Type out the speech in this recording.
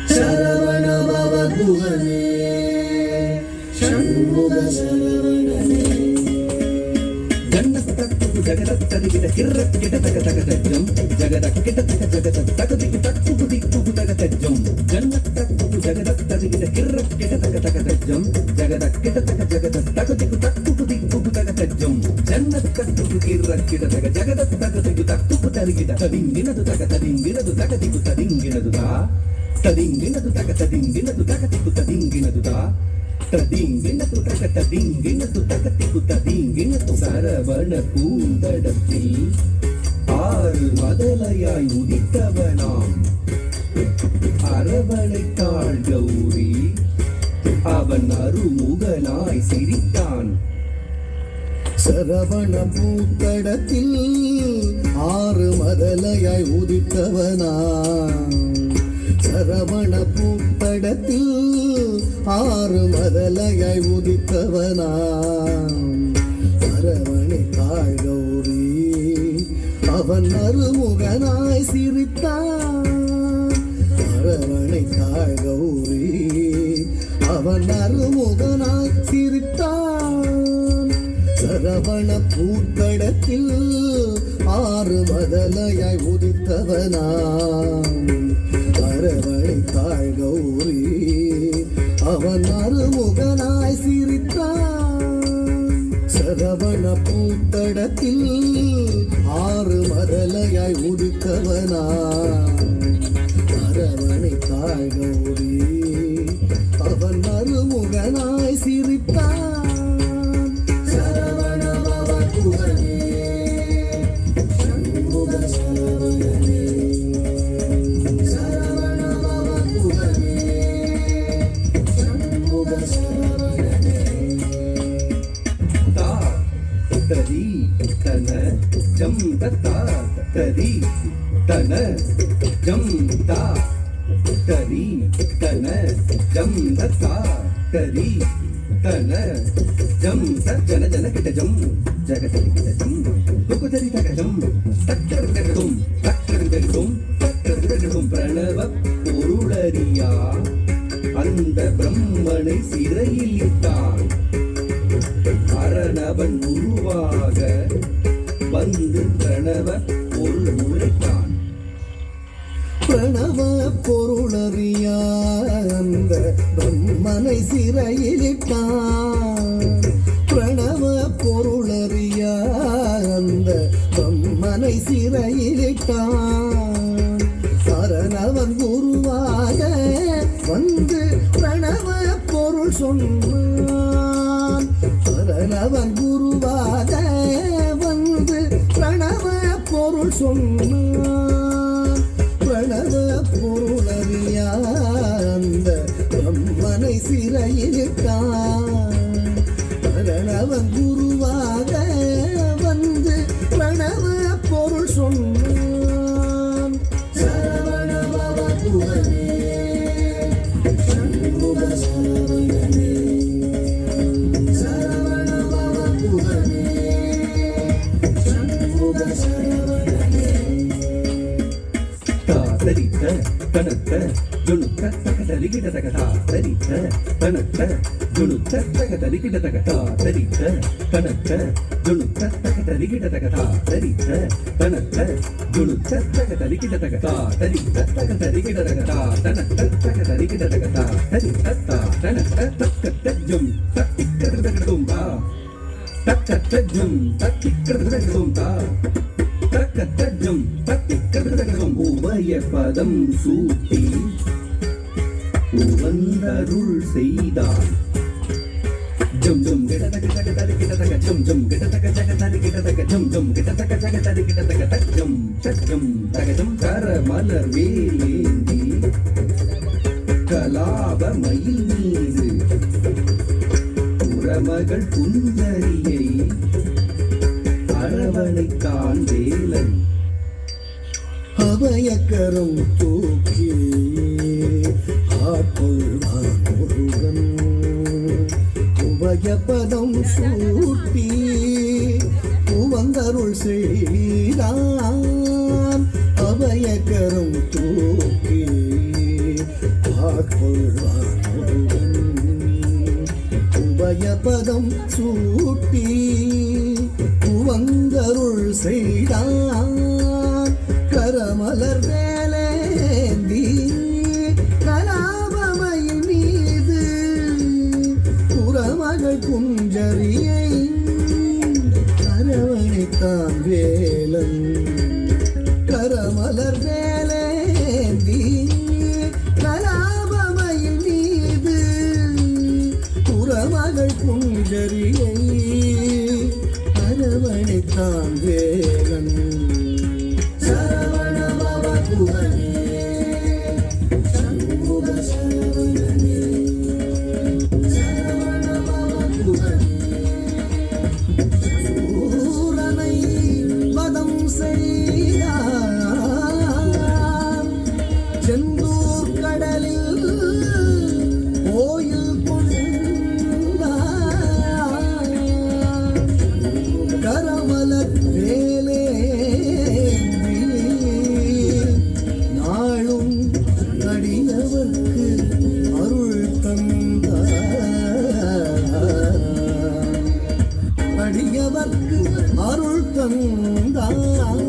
சரவண பவகுஹனே ஷண்முக சரவணனே ஜன்னத்தக்கு ஜகதத்தரிகிட கிர்ரக்கிட தகதகதஜம் ஜகதக்கிட தகதகதகதிக்கு தக்குதிக்கு தகதஜம் ஜன்னத்தக்கு ஜகதத்தரிகிட கிர்ரக்கிட தகதகதஜம் ஜகதக்கிட தகதகதகதிக்கு தக்குதிக்கு தகதஜம் ஜன்னத்தக்கு கிர்ரக்கிட தக ஜகதத்தகதிக்கு தக்கு தரிகிட ததிங்கினது தகததிங்கினது தகதிக்கு ததிங்கினதுதா ததிங்கினது தகததிங்கினது தகதிக்கு ததிங்கினதுதா ததிங்கினது தகததிங்கினது தகதிக்கு ததிங்கினது சரவண பூந்தடத்தில் ஆறு மதலையாய் உதித்தவனாம் அரவணைத்தாள் கௌரி அவன் அருமுகனாய் சிரித்தான். சரவண பூத்தடத்தில் ஆறு மதலையாய் உதித்தவனா சரவண பூத்தடத்தில் ஆறு மதலையாய் உதித்தவனா அரவணைத்தாள் கௌரி அவன் அருமுகனாய் சிரித்தான். அரவணைத்தாள் கௌரி அவன் அருமுகனாய் சிரித்தான். சரவண பூத்தடத்தில் ஆறு மதலையாய் உதித்தவனாம் அரவணைத்தாள் கௌரி அவன் அருமுகனாய் சிரித்தான். சரவண பூத்தடத்தில் ஆறு மதலையாய் உதித்தவனாம் அரவணைத்தாள் கௌரி அவன் அருமுகனாய் சிரித்தான். தரி தன ஜம் தா தரி தன ஜம் தா தரி தன ஜம் தா தரி தன ஜம் ஜன ஜன கிட்ட ஜம் ஜகதரி கிட்ட ஜம் துகுதரி தக ஜம் தக்கர் தகதும் தக்கர் தகதும் தக்கர் தகதும் பிரணவ பொருளறியா அந்த பிரம்மனை சிறையில் இட்டான். அரணவன் உருவாக வந்து பிரணவ பொருள் உழைத்தான். பிரணவ பொருளறியா அந்த பிரம்மனை சிறையிலிட்டான். பிரணவ பொருளறியா அந்த பிரம்மனை சிறையிலிட்டான். அரணவன் குருவாக வந்து பிரணவ பொருள் சொன்னான். அரணவன் குருவாக வந்து பிரணவ பொருள் சொன்னான். பிரணவ பொருளறியா அந்த பிரம்மனை சிறையிலிட்டான். அரணவன் குருவாக வந்து பிரணவ பொருள் சொன்னான். சரவண பவகுஹனே ஷண்முக சரவணனே சரவண பவகுஹனே ஷண்முக சரவணனே தரித்த தனத்த ஜுனுத்த தகதரிகிட தகதா தரித்த தனத்த ஜுனுத்த தகதரிகிட தகதா தரித்த தனத்த ஜுனுத்த தகதரிகிட தகதா தரித்த தனத்த ஜுனுத்த தகதரிகிட தகதா தரித்த தகதரிகிட தகதா தனத்த தகதரிகிட தகதா தரித்த தனத்த தக்கத்த ஜும் தக்கிக்கத தகதும் தா தக்கத்த ஜும் தக்கிக்கத தகதும் தா தக்கத்தஜம் தத்திக்கதகதகம் உபய பதம் சூட்டி உவந்தருள் செய்தான். ஜம் ஜம் கிடதக ஜகதரி கிடதக ஜம் ஜம் கிடதக ஜகதரி கிடதக ஜம் ஜம் கிடதக ஜகதரி கிடதக தஜம் தஜம் தகஜம் கர மலர் வேலேந்தி கலாப மயில் மீது புறமகள் குந்தரியை அரவணைத்தான் வேலன். அபயக்கரம் தூக்கி ஆட்கொள்வான் முருகன். உபய பதம் சூட்டி உவந்த புவந்தருள் செய்தான் அபயக்கரம் தூக்கி ஆட்கொள்வான் முருகன் உபயபதம் சூட்டி புவந்தருள் செய்தான் கரமலர் வேலேந்தி கலாபமயில் மீது புறமகள் குஞ்சரியை அரவணைத்தான் வேலன் கரமலர் வேலேந்தி கலாபமயில் மீது புறமகள் குஞ்சரியை அரவணைத்தான் வேலன் சரவண பவ குகனே சண்முக சரவணனே சரவண பவ குகனே சூரனை வதம் செய்தார் செந்தூர் கடலில் கோயில் கொண்டார் கரமலர் வேலே நாளும் அடியவர்க்கு அருள் தந்தார் அடியவர்க்கு அருள் தந்தார்